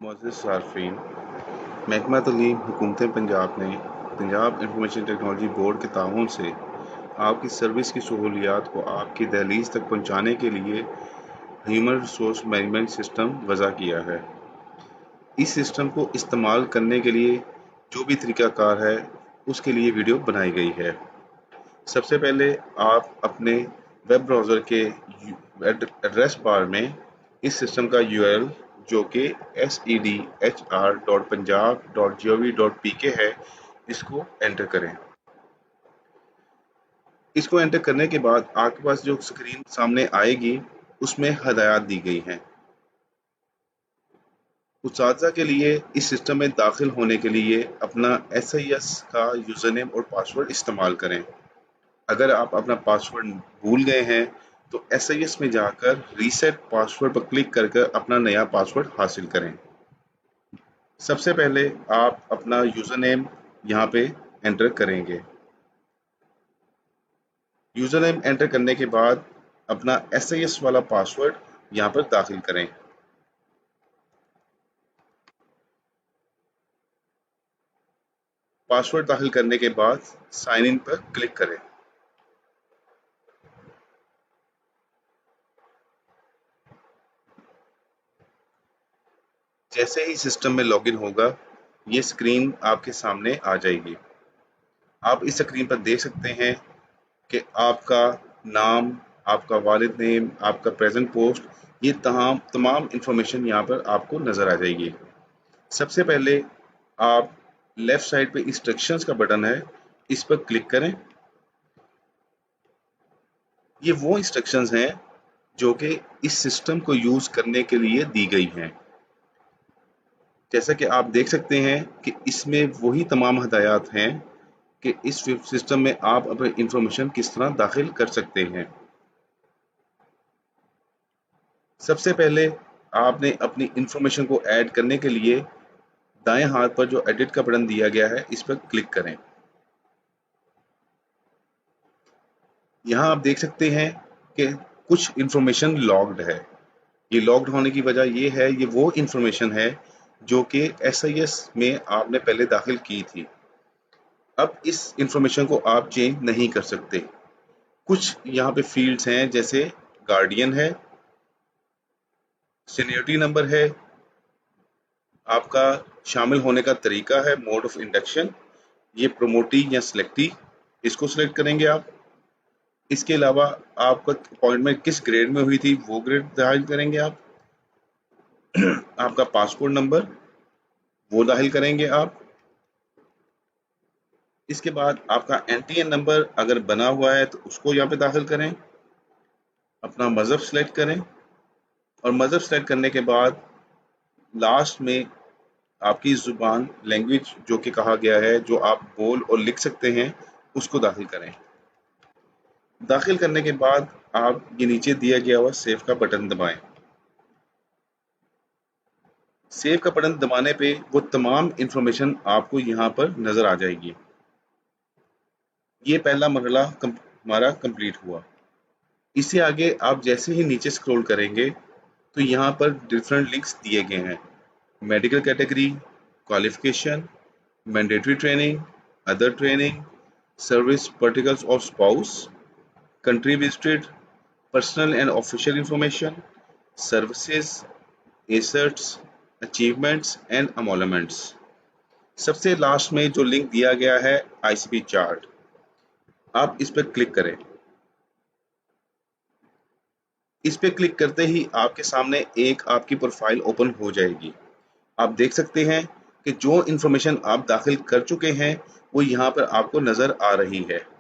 मोअज़्ज़ज़ सार्फ़ीन, महकमा तालीम हुकूमत पंजाब ने पंजाब इंफॉर्मेशन टेक्नोलॉजी बोर्ड के ताउन से आपकी सर्विस की सहूलियात को आपकी दहलीज तक पहुँचाने के लिए ह्यूमन रिसोर्स मैनेजमेंट सिस्टम वज़ा किया है। इस सिस्टम को इस्तेमाल करने के लिए जो भी तरीक़ाकार है उसके लिए वीडियो बनाई गई है। सबसे पहले आप अपने वेब ब्राउज़र के एड्रेस बार में इस सिस्टम का URL जो कि sedhr.punjab.gov.pk है, इसको एंटर करें। इसको एंटर करने के बाद आपके पास जो स्क्रीन सामने आएगी उसमें हदायत दी गई हैं। उस्ताज़ा के लिए इस सिस्टम में दाखिल होने के लिए अपना SIS का यूज़रनेम और पासवर्ड इस्तेमाल करें। अगर आप अपना पासवर्ड भूल गए हैं तो SIS में जाकर रीसेट पासवर्ड पर क्लिक कर अपना नया पासवर्ड हासिल करें। सबसे पहले आप अपना यूज़र नेम यहाँ पे एंटर करेंगे। यूज़र नेम एंटर करने के बाद अपना SIS वाला पासवर्ड यहाँ पर दाखिल करें। पासवर्ड दाखिल करने के बाद साइन इन पर क्लिक करें। जैसे ही सिस्टम में लॉगिन होगा, ये स्क्रीन आपके सामने आ जाएगी। आप इस स्क्रीन पर देख सकते हैं कि आपका नाम, आपका वालिद नेम, आपका प्रेजेंट पोस्ट, ये तमाम इंफॉर्मेशन यहाँ पर आपको नज़र आ जाएगी। सबसे पहले आप लेफ़्ट साइड पे इंस्ट्रक्शंस का बटन है, इस पर क्लिक करें। ये वो इंस्ट्रक्शंस हैं जो कि इस सिस्टम को यूज़ करने के लिए दी गई हैं। जैसा कि आप देख सकते हैं कि इसमें वही तमाम हदायत हैं कि इस सिस्टम में आप अपनी इंफॉर्मेशन किस तरह दाखिल कर सकते हैं। सबसे पहले आपने अपनी इंफॉर्मेशन को ऐड करने के लिए दाएं हाथ पर जो एडिट का बटन दिया गया है, इस पर क्लिक करें। यहाँ आप देख सकते हैं कि कुछ इंफॉर्मेशन लॉग्ड है। ये लॉग्ड होने की वजह ये है, ये वो इंफॉर्मेशन है जो कि SIS में आपने पहले दाखिल की थी। अब इस इंफॉर्मेशन को आप चेंज नहीं कर सकते। कुछ यहाँ पे फील्ड्स हैं, जैसे गार्डियन है, सीनियरिटी नंबर है, आपका शामिल होने का तरीका है, मोड ऑफ इंडक्शन, ये प्रोमोटी या सिलेक्टी, इसको सिलेक्ट करेंगे आप। इसके अलावा आपका अपॉइंटमेंट किस ग्रेड में हुई थी, वो ग्रेड दाखिल करेंगे आप। आपका पासपोर्ट नंबर वो दाखिल करेंगे आप। इसके बाद आपका NTN नंबर अगर बना हुआ है तो उसको यहाँ पे दाखिल करें। अपना मज़हब सेलेक्ट करें और मज़हब सेलेक्ट करने के बाद लास्ट में आपकी ज़ुबान, लैंग्वेज जो कि कहा गया है, जो आप बोल और लिख सकते हैं, उसको दाखिल करें। दाखिल करने के बाद आप ये नीचे दिया गया हुआ सेव का बटन दबाएं। सेव का बटन दबाने पे वो तमाम इंफॉर्मेशन आपको यहाँ पर नज़र आ जाएगी। ये पहला मरहला हमारा कंप्लीट हुआ। इससे आगे आप जैसे ही नीचे स्क्रॉल करेंगे तो यहाँ पर डिफरेंट लिंक्स दिए गए हैं। Medical category, qualification, mandatory training, other training, service particulars of spouse, country visited, personal and official information, services, asserts, achievements and emoluments। सबसे लास्ट में जो लिंक दिया गया है ICP चार्ट, आप इस पर क्लिक करें। इस पे क्लिक करते ही आपके सामने एक आपकी प्रोफाइल ओपन हो जाएगी। आप देख सकते हैं कि जो इंफॉर्मेशन आप दाखिल कर चुके हैं वो यहाँ पर आपको नज़र आ रही है,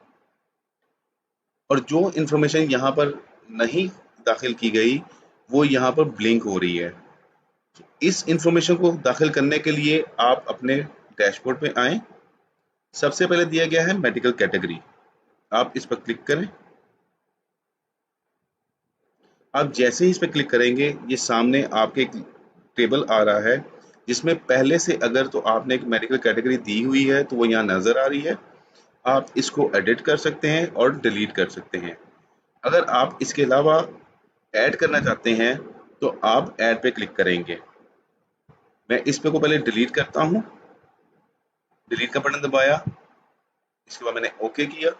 और जो इंफॉर्मेशन यहाँ पर नहीं दाखिल की गई वो यहाँ पर ब्लिंक हो रही है। इस इंफॉर्मेशन को दाखिल करने के लिए आप अपने डैशबोर्ड पे आएं। सबसे पहले दिया गया है मेडिकल कैटेगरी, आप इस पर क्लिक करें। आप जैसे ही इस पर क्लिक करेंगे ये सामने आपके एक टेबल आ रहा है जिसमें पहले से अगर तो आपने एक मेडिकल कैटेगरी दी हुई है तो वो यहाँ नज़र आ रही है। आप इसको एडिट कर सकते हैं और डिलीट कर सकते हैं। अगर आप इसके अलावा ऐड करना चाहते हैं तो आप ऐड पे क्लिक करेंगे। मैं इस पे को पहले डिलीट करता हूँ, डिलीट का बटन दबाया, इसके बाद मैंने ओके किया,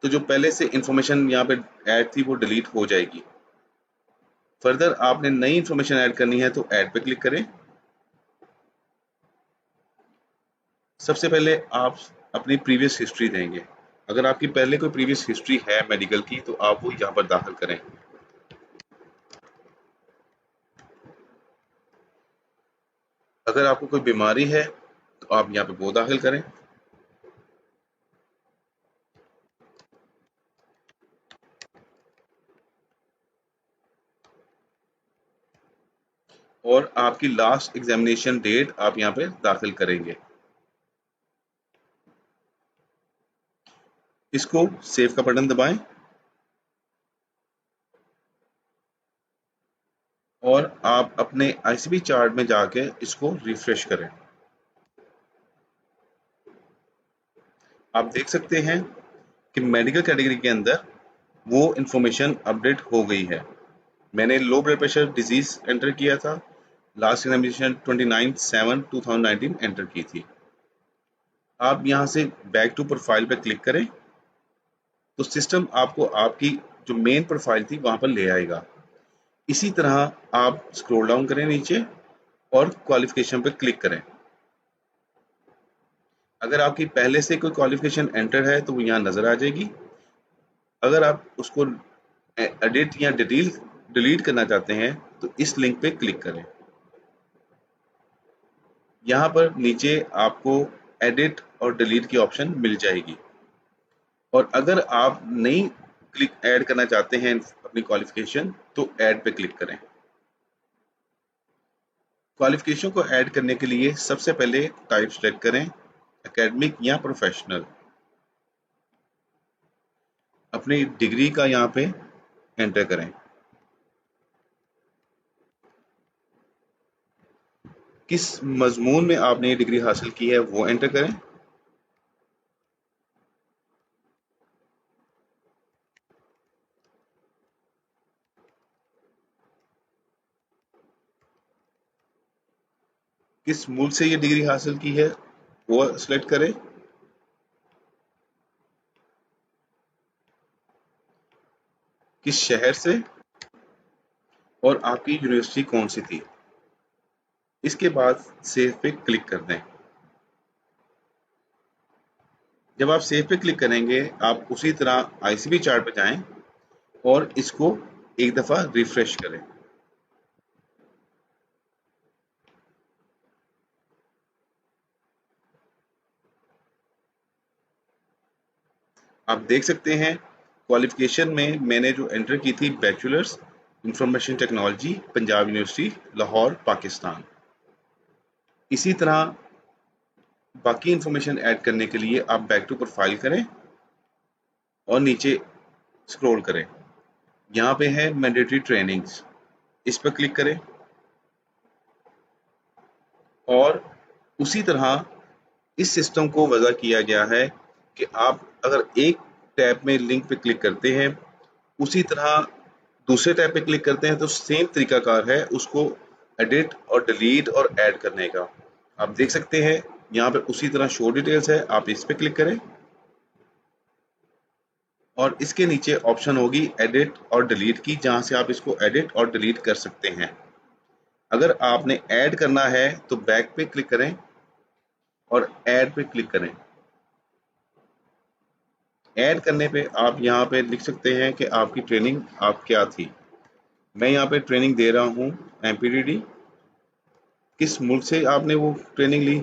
तो जो पहले से इंफॉर्मेशन यहाँ पे ऐड थी वो डिलीट हो जाएगी। फर्दर आपने नई इंफॉर्मेशन ऐड करनी है तो ऐड पे क्लिक करें। सबसे पहले आप अपनी प्रीवियस हिस्ट्री देंगे। अगर आपकी पहले कोई प्रीवियस हिस्ट्री है मेडिकल की तो आप वो यहाँ पर दाखिल करें। अगर आपको कोई बीमारी है तो आप यहाँ पे वो दाखिल करें। और आपकी लास्ट एग्जामिनेशन डेट आप यहाँ पे दाखिल करेंगे। इसको सेव का बटन दबाएं और आप अपने आईसीबी चार्ट में जाके इसको रिफ्रेश करें। आप देख सकते हैं कि मेडिकल कैटेगरी के अंदर वो इंफॉर्मेशन अपडेट हो गई है। मैंने low blood pressure disease enter किया था, लास्ट एग्जामिनेशन 29/7/2019 एंटर की थी। आप यहां से बैक टू प्रोफाइल पे क्लिक करें तो सिस्टम आपको आपकी जो मेन प्रोफाइल थी वहां पर ले आएगा। इसी तरह आप स्क्रॉल डाउन करें नीचे और क्वालिफिकेशन पे क्लिक करें। अगर आपकी पहले से कोई क्वालिफिकेशन एंटर है तो वो यहाँ नजर आ जाएगी। अगर आप उसको एडिट या डिलीट करना चाहते हैं तो इस लिंक पे क्लिक करें। यहाँ पर नीचे आपको एडिट और डिलीट की ऑप्शन मिल जाएगी। और अगर आप नई क्लिक ऐड करना चाहते हैं अपनी क्वालिफिकेशन तो ऐड पे क्लिक करें। क्वालिफिकेशन को ऐड करने के लिए सबसे पहले टाइप सेलेक्ट करें, एकेडमिक या प्रोफेशनल। अपनी डिग्री का यहाँ पे एंटर करें। किस मजमून में आपने ये डिग्री हासिल की है वो एंटर करें। किस मुल्क से ये डिग्री हासिल की है वो सिलेक्ट करें। किस शहर से और आपकी यूनिवर्सिटी कौन सी थी। इसके बाद सेव पे क्लिक कर दें। जब आप सेव पे क्लिक करेंगे आप उसी तरह आईसीबी चार्ट पे जाएं और इसको एक दफा रिफ्रेश करें। आप देख सकते हैं क्वालिफिकेशन में मैंने जो एंटर की थी bachelors information technology, Punjab university Lahore Pakistan. इसी तरह बाकी इंफॉर्मेशन ऐड करने के लिए आप बैक टू प्रोफाइल करें और नीचे स्क्रॉल करें। यहाँ पे है मैंडेटरी ट्रेनिंग्स, इस पर क्लिक करें और उसी तरह इस सिस्टम को वजह किया गया है कि आप अगर एक टैब में लिंक पे क्लिक करते हैं उसी तरह दूसरे टैब पे क्लिक करते हैं तो सेम तरीकाकार है उसको एडिट और डिलीट और ऐड करने का। आप देख सकते हैं यहाँ पे उसी तरह शो डिटेल्स है, आप इस पे क्लिक करें और इसके नीचे ऑप्शन होगी एडिट और डिलीट की, जहां से आप इसको एडिट और डिलीट कर सकते हैं। अगर आपने ऐड करना है तो बैक पे क्लिक करें और ऐड पे क्लिक करें। ऐड करने पे आप यहाँ पे लिख सकते हैं कि आपकी ट्रेनिंग आप क्या थी। मैं यहाँ पे ट्रेनिंग दे रहा हूँ एमपीडीडी। किस मुल्क से आपने वो ट्रेनिंग ली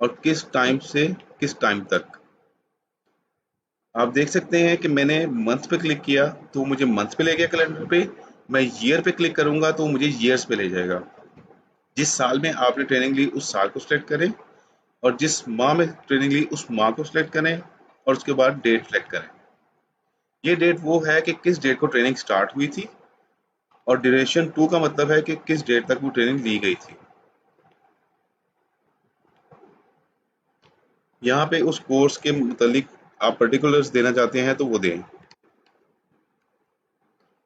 और किस टाइम से किस टाइम तक। आप देख सकते हैं कि मैंने मंथ पे क्लिक किया तो मुझे मंथ पे ले गया कैलेंडर पे। मैं ईयर पे क्लिक करूंगा तो मुझे ईयर्स पे ले जाएगा। जिस साल में आपने ट्रेनिंग ली उस साल को सिलेक्ट करें और जिस माह में ट्रेनिंग ली उस माह को सिलेक्ट करें और उसके बाद डेट सिलेक्ट करें। ये डेट वो है कि किस डेट को ट्रेनिंग स्टार्ट हुई थी और ड्यूरेशन 2 का मतलब है कि किस डेट तक वो ट्रेनिंग ली गई थी। यहाँ पे उस कोर्स के मुतालिक आप पर्टिकुलर्स देना चाहते हैं तो वो दें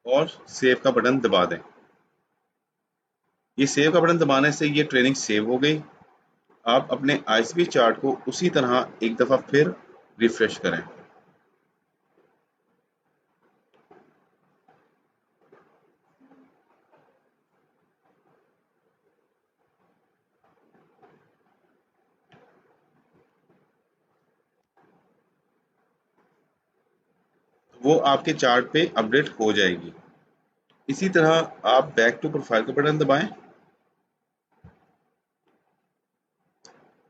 और सेव का बटन दबा दें। ये सेव का बटन दबाने से ये ट्रेनिंग सेव हो गई। आप अपने आईसीपी चार्ट को उसी तरह एक दफ़ा फिर रिफ्रेश करें। वो आपके चार्ट पे अपडेट हो जाएगी। इसी तरह आप बैक टू प्रोफाइल का बटन दबाएं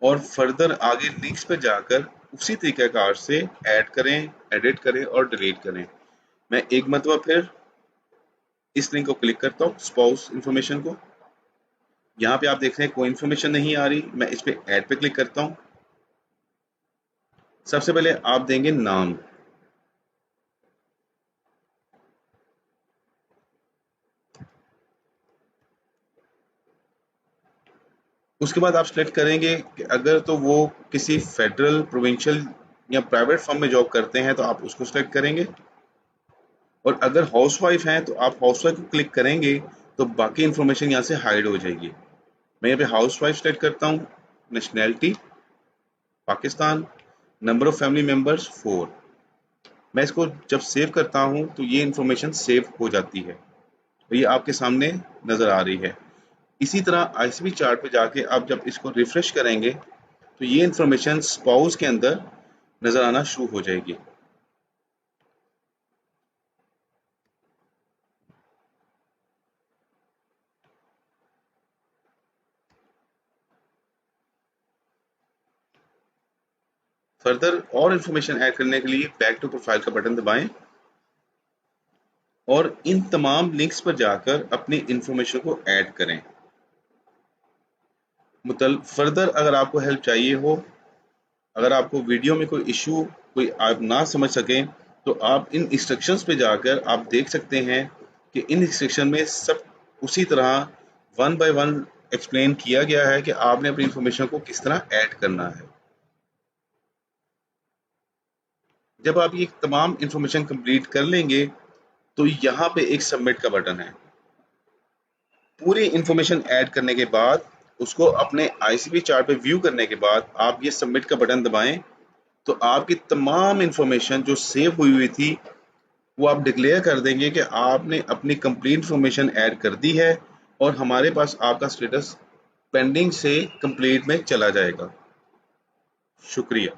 और फर्दर आगे लिंक्स पे जाकर उसी तरीक़ाकार से ऐड करें, एडिट करें और डिलीट करें। मैं एक मरतबा फिर इस लिंक को क्लिक करता हूँ, स्पाउस इंफॉर्मेशन को। यहाँ पे आप देख रहे हैं कोई इंफॉर्मेशन नहीं आ रही। मैं इस पे ऐड पे क्लिक करता हूँ। सबसे पहले आप देंगे नाम। उसके बाद आप सिलेक्ट करेंगे कि अगर तो वो किसी फेडरल, प्रोविंशियल या प्राइवेट फर्म में जॉब करते हैं तो आप उसको सिलेक्ट करेंगे, और अगर हाउसवाइफ हैं तो आप हाउसवाइफ को क्लिक करेंगे तो बाकी इंफॉर्मेशन यहाँ से हाइड हो जाएगी। मैं यहाँ पे हाउसवाइफ सिलेक्ट करता हूँ। Nationality Pakistan, number of family members 4। मैं इसको जब सेव करता हूँ तो ये इंफॉर्मेशन सेव हो जाती है, तो ये आपके सामने नज़र आ रही है। इसी तरह आईसीपी चार्ट पे जाके आप जब इसको रिफ्रेश करेंगे तो ये इंफॉर्मेशन स्पाउस के अंदर नज़र आना शुरू हो जाएगी। फर्दर और इंफॉर्मेशन ऐड करने के लिए बैक टू प्रोफाइल का बटन दबाएं और इन तमाम लिंक्स पर जाकर अपनी इंफॉर्मेशन को ऐड करें। फर्दर अगर आपको हेल्प चाहिए हो, अगर आपको वीडियो में कोई इशू, कोई आप ना समझ सकें, तो आप इन इंस्ट्रक्शंस पे जाकर आप देख सकते हैं कि इन इंस्ट्रक्शन में सब उसी तरह वन बाय वन एक्सप्लेन किया गया है कि आपने अपनी इंफॉर्मेशन को किस तरह ऐड करना है। जब आप ये तमाम इंफॉर्मेशन कंप्लीट कर लेंगे तो यहाँ पे एक सबमिट का बटन है। पूरी इंफॉर्मेशन ऐड करने के बाद उसको अपने आईसीपी चार्ट पे व्यू करने के बाद आप ये सबमिट का बटन दबाएं तो आपकी तमाम इंफॉर्मेशन जो सेव हुई हुई थी वो आप डिक्लेयर कर देंगे कि आपने अपनी कंप्लीट इंफॉर्मेशन ऐड कर दी है, और हमारे पास आपका स्टेटस पेंडिंग से कंप्लीट में चला जाएगा। शुक्रिया।